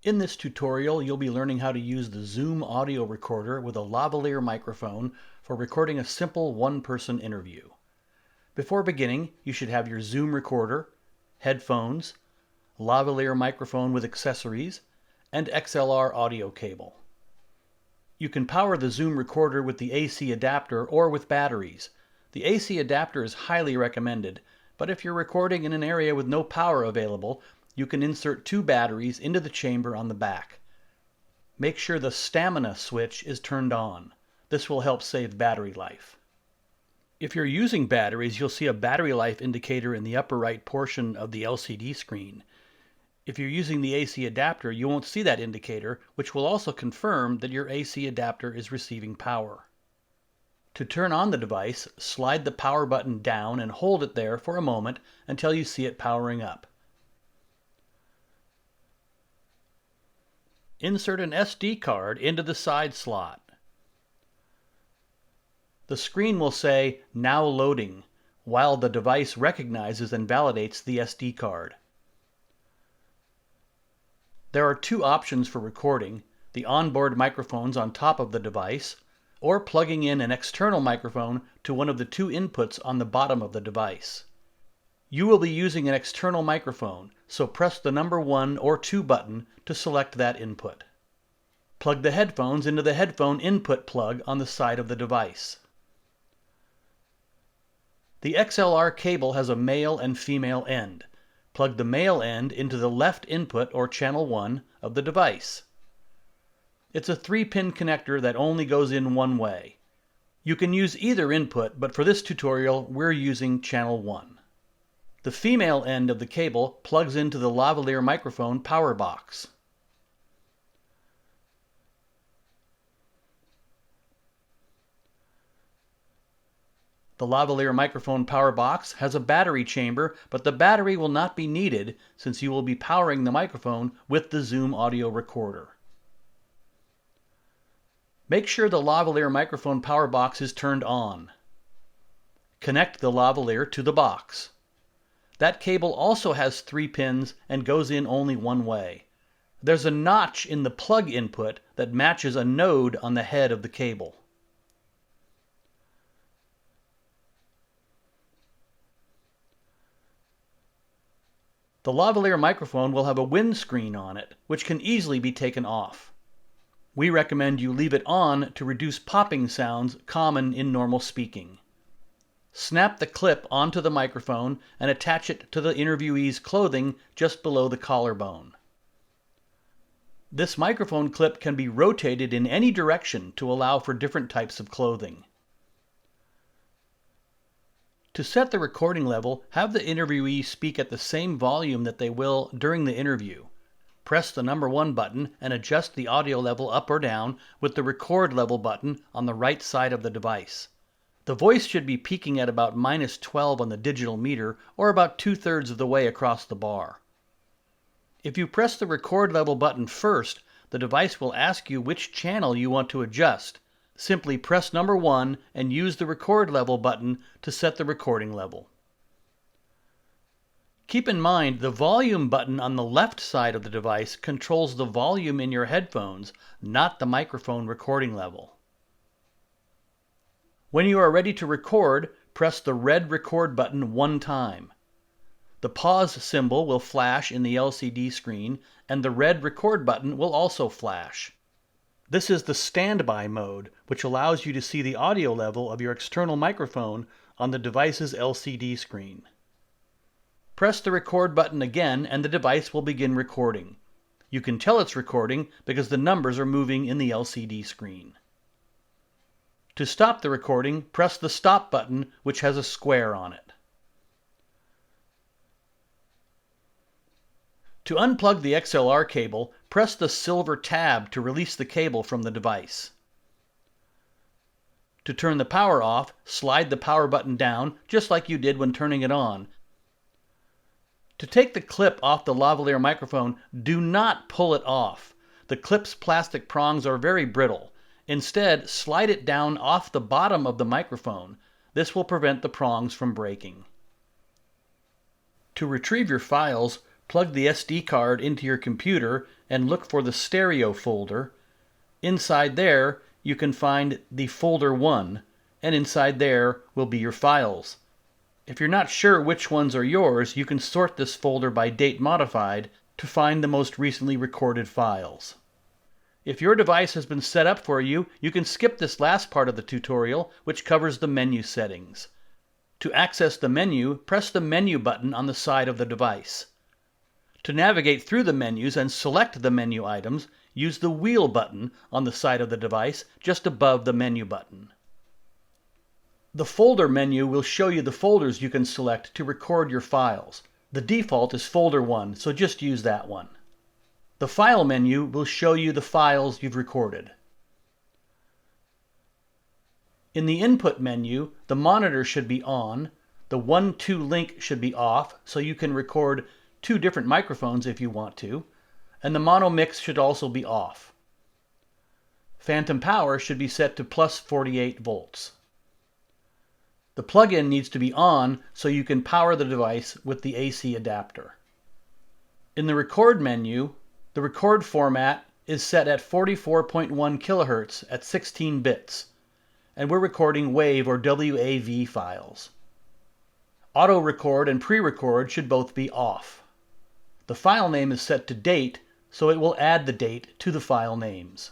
In this tutorial, you'll be learning how to use the Zoom audio recorder with a lavalier microphone for recording a simple one-person interview. Before beginning, you should have your Zoom recorder, headphones, lavalier microphone with accessories, and XLR audio cable. You can power the Zoom recorder with the AC adapter or with batteries. The AC adapter is highly recommended, but if you're recording in an area with no power available, you can insert 2 batteries into the chamber on the back. Make sure the stamina switch is turned on. This will help save battery life. If you're using batteries, you'll see a battery life indicator in the upper right portion of the LCD screen. If you're using the AC adapter, you won't see that indicator, which will also confirm that your AC adapter is receiving power. To turn on the device, slide the power button down and hold it there for a moment until you see it powering up. Insert an SD card into the side slot. The screen will say, "Now loading," while the device recognizes and validates the SD card. There are 2 options for recording: the onboard microphones on top of the device, or plugging in an external microphone to one of the 2 inputs on the bottom of the device. You will be using an external microphone, so press the number 1 or 2 button to select that input. Plug the headphones into the headphone input plug on the side of the device. The XLR cable has a male and female end. Plug the male end into the left input or channel 1 of the device. It's a 3-pin connector that only goes in one way. You can use either input, but for this tutorial we're using channel 1. The female end of the cable plugs into the lavalier microphone power box. The lavalier microphone power box has a battery chamber, but the battery will not be needed since you will be powering the microphone with the Zoom audio recorder. Make sure the lavalier microphone power box is turned on. Connect the lavalier to the box. That cable also has 3 pins and goes in only one way. There's a notch in the plug input that matches a node on the head of the cable. The lavalier microphone will have a windscreen on it, which can easily be taken off. We recommend you leave it on to reduce popping sounds common in normal speaking. Snap the clip onto the microphone and attach it to the interviewee's clothing just below the collarbone. This microphone clip can be rotated in any direction to allow for different types of clothing. To set the recording level, have the interviewee speak at the same volume that they will during the interview. Press the number 1 button and adjust the audio level up or down with the record level button on the right side of the device. The voice should be peaking at about -12 on the digital meter, or about 2/3 of the way across the bar. If you press the record level button first, the device will ask you which channel you want to adjust. Simply press number 1 and use the record level button to set the recording level. Keep in mind, the volume button on the left side of the device controls the volume in your headphones, not the microphone recording level. When you are ready to record, press the red record button 1 time. The pause symbol will flash in the LCD screen, and the red record button will also flash. This is the standby mode, which allows you to see the audio level of your external microphone on the device's LCD screen. Press the record button again and the device will begin recording. You can tell it's recording because the numbers are moving in the LCD screen. To stop the recording, press the stop button, which has a square on it. To unplug the XLR cable, press the silver tab to release the cable from the device. To turn the power off, slide the power button down, just like you did when turning it on. To take the clip off the lavalier microphone, do not pull it off. The clip's plastic prongs are very brittle. Instead, slide it down off the bottom of the microphone. This will prevent the prongs from breaking. To retrieve your files, Plug the SD card into your computer and look for the stereo folder. Inside there, you can find the folder 1, and inside there will be your files. If you're not sure which ones are yours, you can sort this folder by date modified to find the most recently recorded files. If your device has been set up for you, you can skip this last part of the tutorial, which covers the menu settings. To access the menu, press the menu button on the side of the device. To navigate through the menus and select the menu items, use the wheel button on the side of the device just above the menu button. The folder menu will show you the folders you can select to record your files. The default is folder 1, so just use that one. The file menu will show you the files you've recorded. In the input menu, the monitor should be on, the 1-2 link should be off, so you can record 2 different microphones if you want to, and the mono mix should also be off. Phantom power should be set to plus 48 volts. The plug-in needs to be on so you can power the device with the AC adapter. In the record menu, the record format is set at 44.1 kHz at 16 bits, and we're recording WAV or WAV files. Auto record and pre-record should both be off. The file name is set to date, so it will add the date to the file names.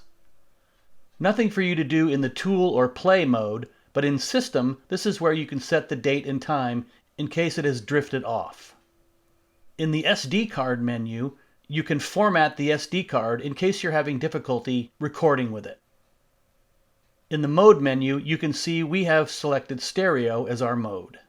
Nothing for you to do in the tool or play mode, but in system, this is where you can set the date and time in case it has drifted off. In the SD card menu, you can format the SD card in case you're having difficulty recording with it. In the mode menu, you can see we have selected stereo as our mode.